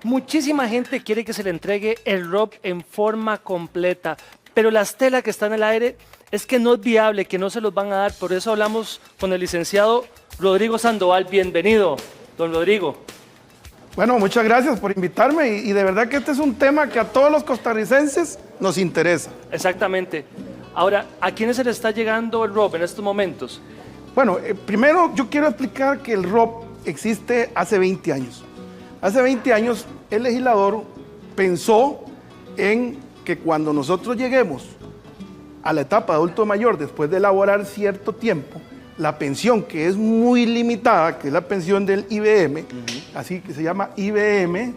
Muchísima gente quiere que se le entregue el ROP en forma completa, pero la estela que está en el aire es que no es viable, que no se los van a dar. Por eso hablamos con el licenciado Rodrigo Sandoval. Bienvenido, don Rodrigo. Bueno, muchas gracias por invitarme y de verdad que este es un tema que a todos los costarricenses nos interesa. Exactamente. Ahora, ¿a quiénes se le está llegando el ROP en estos momentos? Bueno, primero yo quiero explicar que el ROP existe hace 20 años. Hace 20 años el legislador pensó en que cuando nosotros lleguemos a la etapa de adulto mayor, después de elaborar cierto tiempo, la pensión que es muy limitada, que es la pensión del IBM, así que se llama IBM,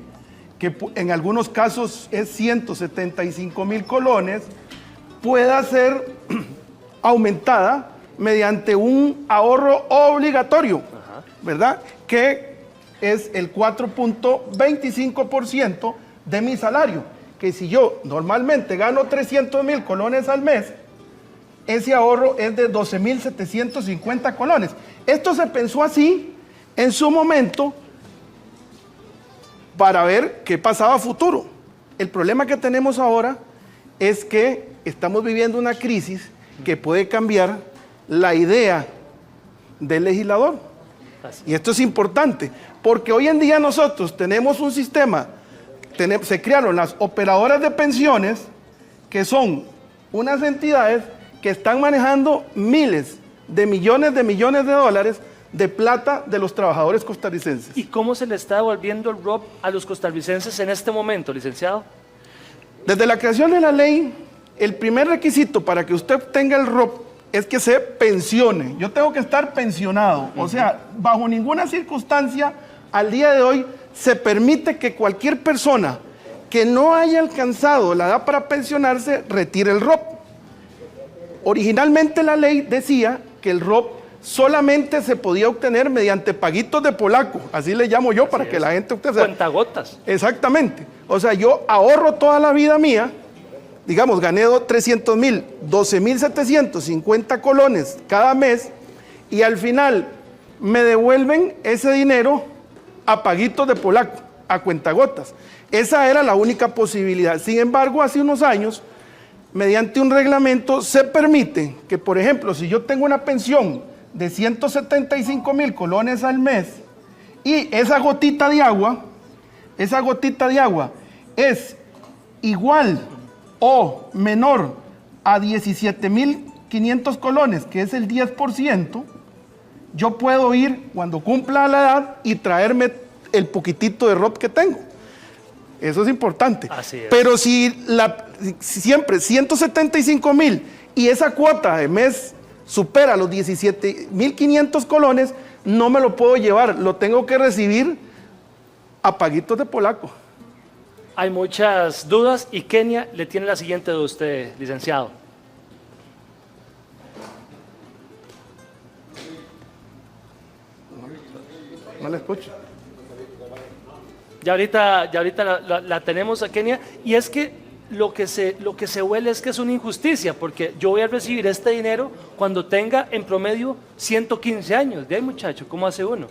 que en algunos casos es 175,000 colones, pueda ser aumentada mediante un ahorro obligatorio, ¿verdad? Que es el 4.25% de mi salario, que si yo normalmente gano 300,000 colones al mes, ese ahorro es de 12,750 colones. Esto se pensó así en su momento para ver qué pasaba a futuro. El problema que tenemos ahora es que estamos viviendo una crisis que puede cambiar la idea del legislador. Y esto es importante, porque hoy en día nosotros tenemos un sistema, se crearon las operadoras de pensiones, que son unas entidades que están manejando miles de millones de dólares de plata de los trabajadores costarricenses. ¿Y cómo se le está devolviendo el ROP a los costarricenses en este momento, licenciado? Desde la creación de la ley, el primer requisito para que usted obtenga el ROP es que se pensione. Yo tengo que estar pensionado. O sea, bajo ninguna circunstancia, al día de hoy, se permite que cualquier persona que no haya alcanzado la edad para pensionarse retire el ROP. Originalmente la ley decía que el ROP solamente se podía obtener mediante paguitos de polaco, así le llamo yo para que la gente obtenga. Cuentagotas. Exactamente. O sea, yo ahorro toda la vida mía, digamos, gané 300,000, 12,750 colones cada mes y al final me devuelven ese dinero a paguitos de polaco, a cuentagotas. Esa era la única posibilidad. Sin embargo, hace unos años, mediante un reglamento, se permite que, por ejemplo, si yo tengo una pensión de 175,000 colones al mes y esa gotita de agua es igual o menor a 17,500 colones, que es el 10%, yo puedo ir cuando cumpla la edad y traerme el poquitito de ROP que tengo. Eso es importante. Así es. Pero si siempre 175,000 y esa cuota de mes supera los 17,500 colones, no me lo puedo llevar, lo tengo que recibir a paguitos de polaco. Hay muchas dudas y Kenia le tiene la siguiente de usted, licenciado. No le escucho. Ya ahorita la tenemos a Kenia, y es que lo que se huele es que es una injusticia, porque yo voy a recibir este dinero cuando tenga en promedio 115 años. De ahí, muchacho, ¿cómo hace uno?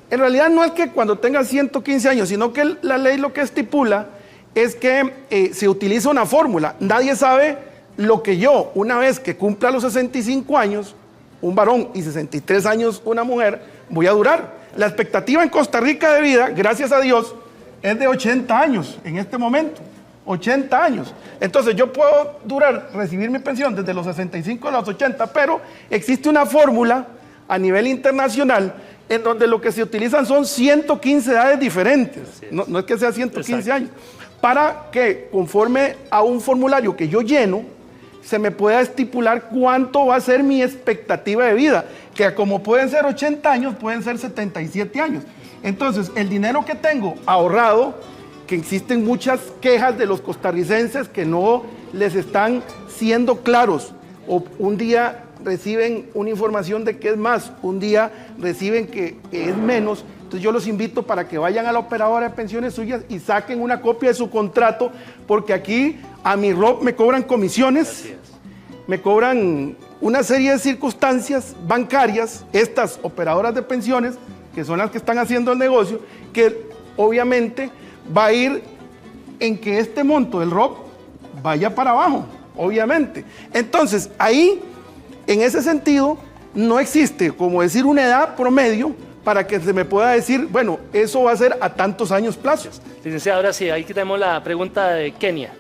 En realidad no es que cuando tenga 115 años, sino que la ley lo que estipula es que se utiliza una fórmula. Nadie sabe lo que yo, una vez que cumpla los 65 años, un varón, y 63 años una mujer, voy a durar. La expectativa en Costa Rica de vida, gracias a Dios, es de 80 años en este momento. 80 años. Entonces yo puedo recibir mi pensión desde los 65 a los 80, pero existe una fórmula a nivel internacional en donde lo que se utilizan son 115 edades diferentes. No es que sea 115 Exacto. años. Para que, conforme a un formulario que yo lleno, se me pueda estipular cuánto va a ser mi expectativa de vida, que como pueden ser 80 años, pueden ser 77 años. Entonces, el dinero que tengo ahorrado, que existen muchas quejas de los costarricenses que no les están siendo claros, o un día reciben una información de que es más, un día reciben que es menos. Entonces yo los invito para que vayan a la operadora de pensiones suyas y saquen una copia de su contrato, porque aquí a mi ROP me cobran comisiones, me cobran una serie de circunstancias bancarias, estas operadoras de pensiones, que son las que están haciendo el negocio, que obviamente va a ir en que este monto del ROP vaya para abajo, obviamente. Entonces, ahí, en ese sentido, no existe, como decir, una edad promedio para que se me pueda decir, bueno, eso va a ser a tantos años plazo. Licenciada, ahora sí, ahí tenemos la pregunta de Kenia.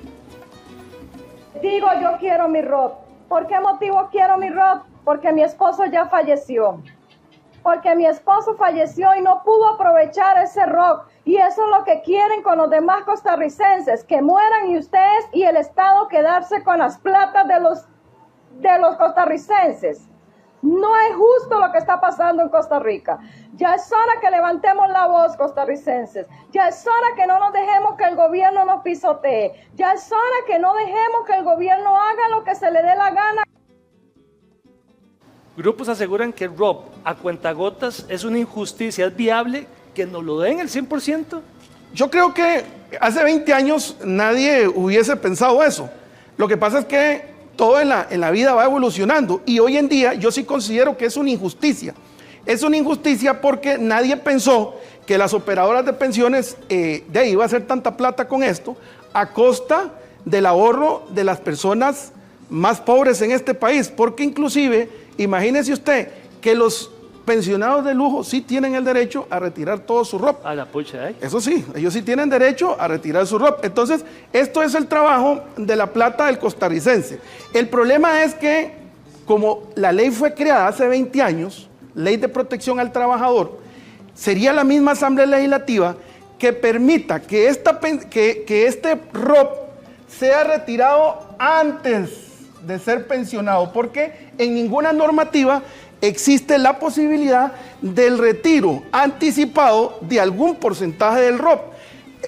Digo, yo quiero mi ROP. ¿Por qué motivo quiero mi ROP? Porque mi esposo ya falleció. Porque mi esposo falleció y no pudo aprovechar ese ROP. Y eso es lo que quieren con los demás costarricenses, que mueran y ustedes y el Estado quedarse con las platas de los costarricenses. No es justo lo que está pasando en Costa Rica. Ya es hora que levantemos la voz, costarricenses. Ya es hora que no nos dejemos que el gobierno nos pisotee. Ya es hora que no dejemos que el gobierno haga lo que se le dé la gana. Grupos aseguran que el ROP a cuentagotas es una injusticia. ¿Es viable que nos lo den el 100%? Yo creo que hace 20 años nadie hubiese pensado eso. Lo que pasa es que todo en la vida va evolucionando y hoy en día yo sí considero que es una injusticia. Es una injusticia porque nadie pensó que las operadoras de pensiones de ahí iba a hacer tanta plata con esto a costa del ahorro de las personas más pobres en este país. Porque inclusive, imagínese usted que los pensionados de lujo sí tienen el derecho a retirar todo su ROP. A la pucha, ¿eh? Eso sí, ellos sí tienen derecho a retirar su ROP. Entonces, esto es el trabajo de la plata del costarricense. El problema es que, como la ley fue creada hace 20 años, Ley de Protección al Trabajador, sería la misma Asamblea Legislativa que permita que este ROP sea retirado antes de ser pensionado, porque en ninguna normativa existe la posibilidad del retiro anticipado de algún porcentaje del ROP.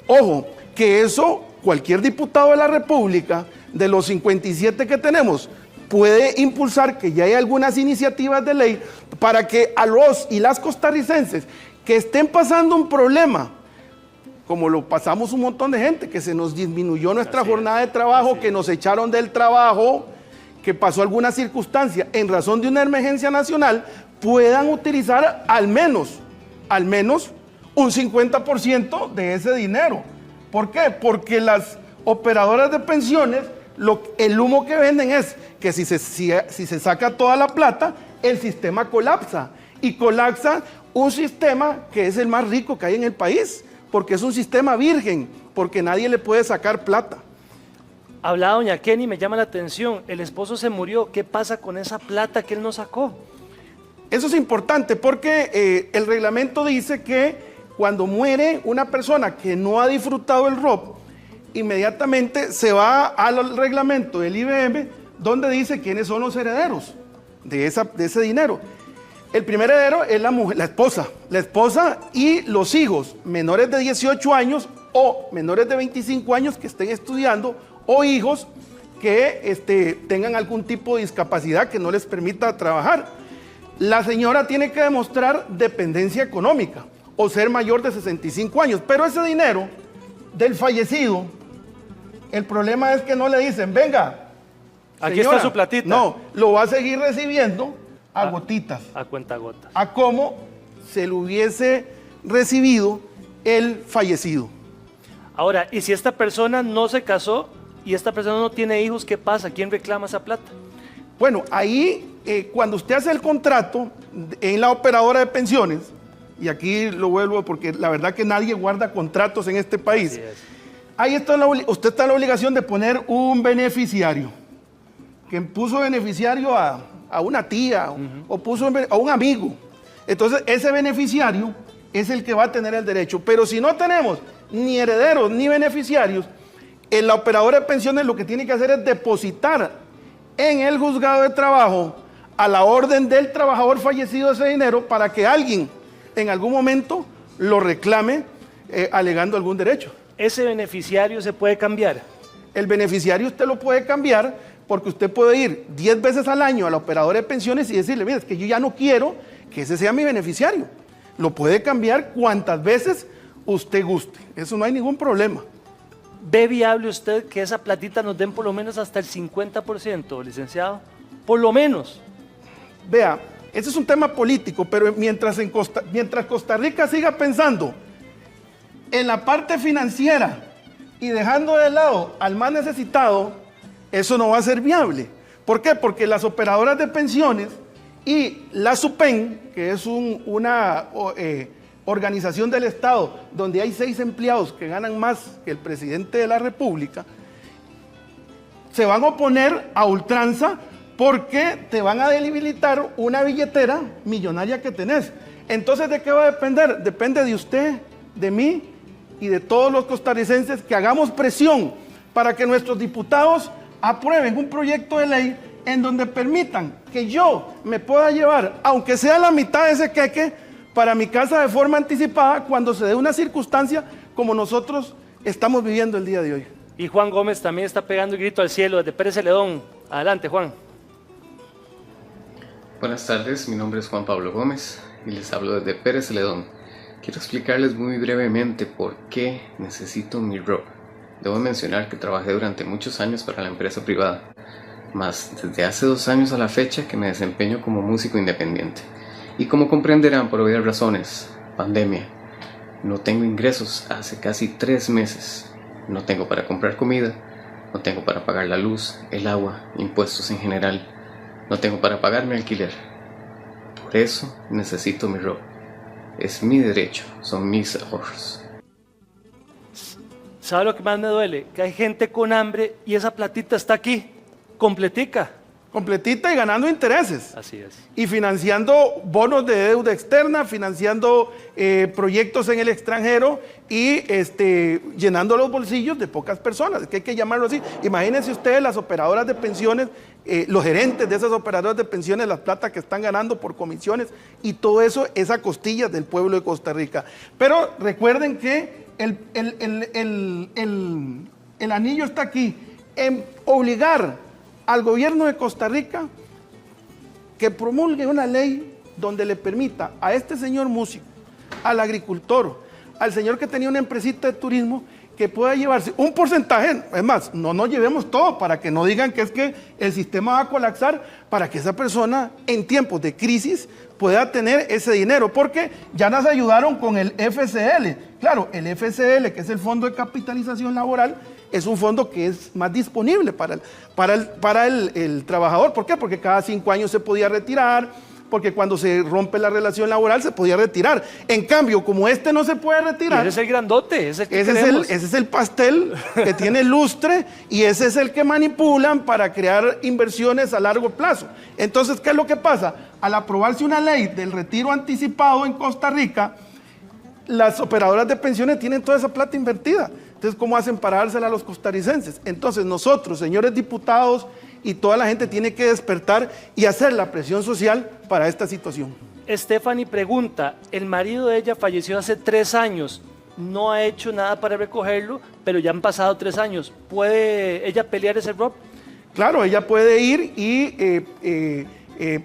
Ojo, que eso cualquier diputado de la República, de los 57 que tenemos, puede impulsar que ya hay algunas iniciativas de ley para que a los y las costarricenses que estén pasando un problema, como lo pasamos un montón de gente, que se nos disminuyó nuestra jornada de trabajo, que nos echaron del trabajo, que pasó alguna circunstancia en razón de una emergencia nacional, puedan utilizar al menos un 50% de ese dinero. ¿Por qué? Porque las operadoras de pensiones, el humo que venden es que si se saca toda la plata, el sistema colapsa. Y colapsa un sistema que es el más rico que hay en el país, porque es un sistema virgen, porque nadie le puede sacar plata. Hablaba doña Kenny, me llama la atención, el esposo se murió, ¿qué pasa con esa plata que él no sacó? Eso es importante porque el reglamento dice que cuando muere una persona que no ha disfrutado el ROP, inmediatamente se va al reglamento del IBM donde dice quiénes son los herederos de ese dinero. El primer heredero es la esposa y los hijos menores de 18 años o menores de 25 años que estén estudiando o hijos que tengan algún tipo de discapacidad que no les permita trabajar. La señora tiene que demostrar dependencia económica o ser mayor de 65 años, pero ese dinero del fallecido, el problema es que no le dicen, venga, aquí señora, está su platita. No, lo va a seguir recibiendo a gotitas. A cuentagotas. A como se lo hubiese recibido el fallecido. Ahora, ¿y si esta persona no se casó y esta persona no tiene hijos, qué pasa? ¿Quién reclama esa plata? Bueno, ahí cuando usted hace el contrato en la operadora de pensiones, y aquí lo vuelvo porque la verdad que nadie guarda contratos en este país, ahí usted está en la obligación de poner un beneficiario, que puso beneficiario a una tía o puso a un amigo. Entonces ese beneficiario es el que va a tener el derecho, pero si no tenemos ni herederos ni beneficiarios, la operadora de pensiones lo que tiene que hacer es depositar en el juzgado de trabajo a la orden del trabajador fallecido ese dinero para que alguien en algún momento lo reclame alegando algún derecho. ¿Ese beneficiario se puede cambiar? El beneficiario usted lo puede cambiar porque usted puede ir 10 veces al año a la operadora de pensiones y decirle, mira, es que yo ya no quiero que ese sea mi beneficiario. Lo puede cambiar cuantas veces usted guste. Eso no hay ningún problema. ¿Ve viable usted que esa platita nos den por lo menos hasta el 50%, licenciado? Por lo menos. Vea, ese es un tema político, pero mientras Costa Rica siga pensando en la parte financiera y dejando de lado al más necesitado, eso no va a ser viable. ¿Por qué? Porque las operadoras de pensiones y la SUPEN, que es una organización del Estado donde hay 6 empleados que ganan más que el presidente de la República, se van a oponer a ultranza porque te van a debilitar una billetera millonaria que tenés. Entonces, ¿de qué va a depender? Depende de usted, de mí y de todos los costarricenses que hagamos presión para que nuestros diputados aprueben un proyecto de ley en donde permitan que yo me pueda llevar, aunque sea la mitad de ese queque, para mi casa de forma anticipada cuando se dé una circunstancia como nosotros estamos viviendo el día de hoy. Y Juan Gómez también está pegando el grito al cielo desde Pérez Celedón. Adelante, Juan. Buenas tardes, mi nombre es Juan Pablo Gómez y les hablo desde Pérez Celedón. Quiero explicarles muy brevemente por qué necesito mi ROP. Debo mencionar que trabajé durante muchos años para la empresa privada, más desde hace 2 años a la fecha que me desempeño como músico independiente. Y como comprenderán por obvias razones, pandemia, no tengo ingresos hace casi 3 meses. No tengo para comprar comida, no tengo para pagar la luz, el agua, impuestos en general, no tengo para pagar mi alquiler. Por eso necesito mi ROP. Es mi derecho, son mis ahorros. ¿Sabe lo que más me duele? Que hay gente con hambre y esa platita está aquí, completica. Completita y ganando intereses. Así es. Y financiando bonos de deuda externa, financiando proyectos en el extranjero y llenando los bolsillos de pocas personas, que hay que llamarlo así. Imagínense ustedes las operadoras de pensiones, los gerentes de esas operadoras de pensiones, las plata que están ganando por comisiones y todo eso es a costillas del pueblo de Costa Rica. Pero recuerden que el anillo está aquí, en obligar al gobierno de Costa Rica que promulgue una ley donde le permita a este señor músico, al agricultor, al señor que tenía una empresita de turismo, que pueda llevarse un porcentaje, es más, no nos llevemos todo para que no digan que es que el sistema va a colapsar, para que esa persona en tiempos de crisis pueda tener ese dinero, porque ya nos ayudaron con el FCL. Claro, el FCL, que es el Fondo de Capitalización Laboral, es un fondo que es más disponible para el trabajador. ¿Por qué? Porque cada 5 años se podía retirar, porque cuando se rompe la relación laboral se podía retirar. En cambio, como este no se puede retirar... Y ese es el grandote, ese es el pastel que tiene lustre y ese es el que manipulan para crear inversiones a largo plazo. Entonces, ¿qué es lo que pasa? Al aprobarse una ley del retiro anticipado en Costa Rica, las operadoras de pensiones tienen toda esa plata invertida. Entonces, ¿cómo hacen para dársela a los costarricenses? Entonces, nosotros, señores diputados, y toda la gente tiene que despertar y hacer la presión social para esta situación. Stephanie pregunta, el marido de ella falleció hace 3 años, no ha hecho nada para recogerlo, pero ya han pasado 3 años. ¿Puede ella pelear ese ROP? Claro, ella puede ir y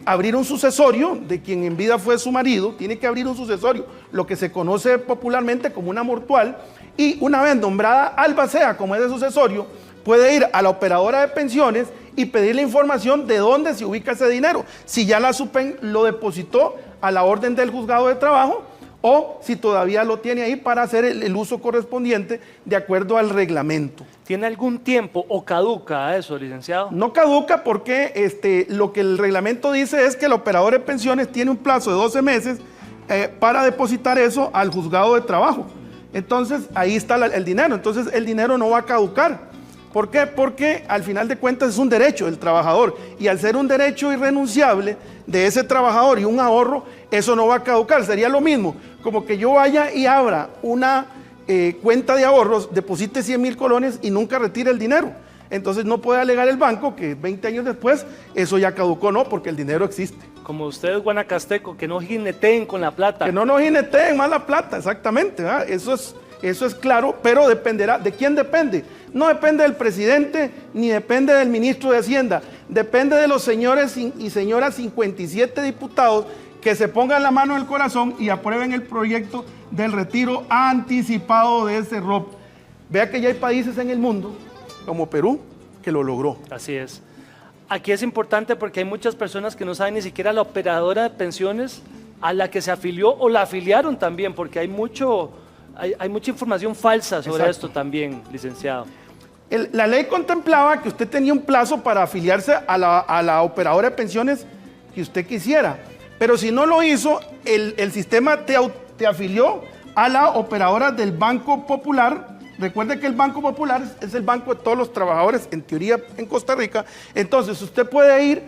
abrir un sucesorio de quien en vida fue su marido, tiene que abrir un sucesorio, lo que se conoce popularmente como una mortual, y una vez nombrada albacea como ese sucesorio, puede ir a la operadora de pensiones y pedirle información de dónde se ubica ese dinero, si ya la SUPEN lo depositó a la orden del juzgado de trabajo o si todavía lo tiene ahí para hacer el uso correspondiente de acuerdo al reglamento. ¿Tiene algún tiempo o caduca eso, licenciado? No caduca porque lo que el reglamento dice es que el operador de pensiones tiene un plazo de 12 meses para depositar eso al juzgado de trabajo. Entonces ahí está el dinero, entonces el dinero no va a caducar. ¿Por qué? Porque al final de cuentas es un derecho del trabajador y al ser un derecho irrenunciable de ese trabajador y un ahorro, eso no va a caducar. Sería lo mismo como que yo vaya y abra una cuenta de ahorros, deposite 100,000 colones y nunca retire el dinero. Entonces no puede alegar el banco que 20 años después eso ya caducó, no, porque el dinero existe. Como ustedes guanacasteco, que no jineteen con la plata. Que no nos jineteen más la plata, exactamente, ¿verdad? Eso es claro, pero dependerá. ¿De quién depende? No depende del presidente ni depende del ministro de Hacienda. Depende de los señores y señoras 57 diputados que se pongan la mano en el corazón y aprueben el proyecto del retiro anticipado de ese ROP. Vea que ya hay países en el mundo, como Perú, que lo logró. Así es. Aquí es importante porque hay muchas personas que no saben ni siquiera la operadora de pensiones a la que se afilió o la afiliaron también, porque hay mucho hay mucha información falsa sobre Exacto. esto también, licenciado. La ley contemplaba que usted tenía un plazo para afiliarse a la operadora de pensiones que usted quisiera, pero si no lo hizo, el sistema te afilió a la operadora del Banco Popular. Recuerde que el Banco Popular es el banco de todos los trabajadores, en teoría, en Costa Rica. Entonces, usted puede ir,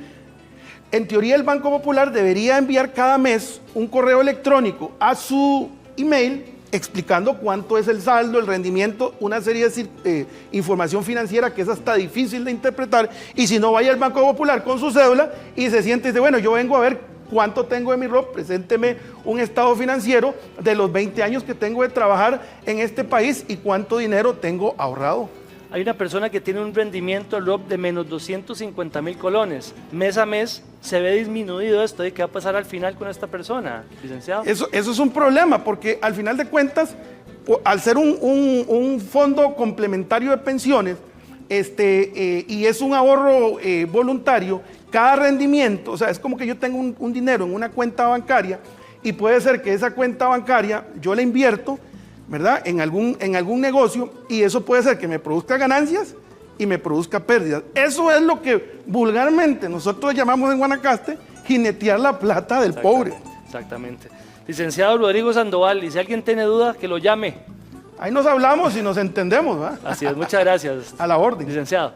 en teoría el Banco Popular debería enviar cada mes un correo electrónico a su email explicando cuánto es el saldo, el rendimiento, una serie de información financiera que es hasta difícil de interpretar. Y si no, vaya al Banco Popular con su cédula y se siente y dice, bueno, yo vengo a ver cuánto tengo de mi ROP, presénteme un estado financiero de los 20 años que tengo de trabajar en este país y cuánto dinero tengo ahorrado. Hay una persona que tiene un rendimiento ROP de menos 250,000 colones. Mes a mes se ve disminuido esto. ¿Y qué va a pasar al final con esta persona, licenciado? Eso es un problema, porque al final de cuentas, al ser un fondo complementario de pensiones, y es un ahorro voluntario, cada rendimiento, o sea, es como que yo tengo un dinero en una cuenta bancaria y puede ser que esa cuenta bancaria yo la invierto, ¿verdad? En algún negocio, y eso puede ser que me produzca ganancias y me produzca pérdidas. Eso es lo que vulgarmente nosotros llamamos en Guanacaste jinetear la plata del pobre. Exactamente. Licenciado Rodrigo Sandoval, y si alguien tiene dudas, que lo llame. Ahí nos hablamos y nos entendemos, ¿verdad? Así es, muchas gracias. A la orden. Licenciado.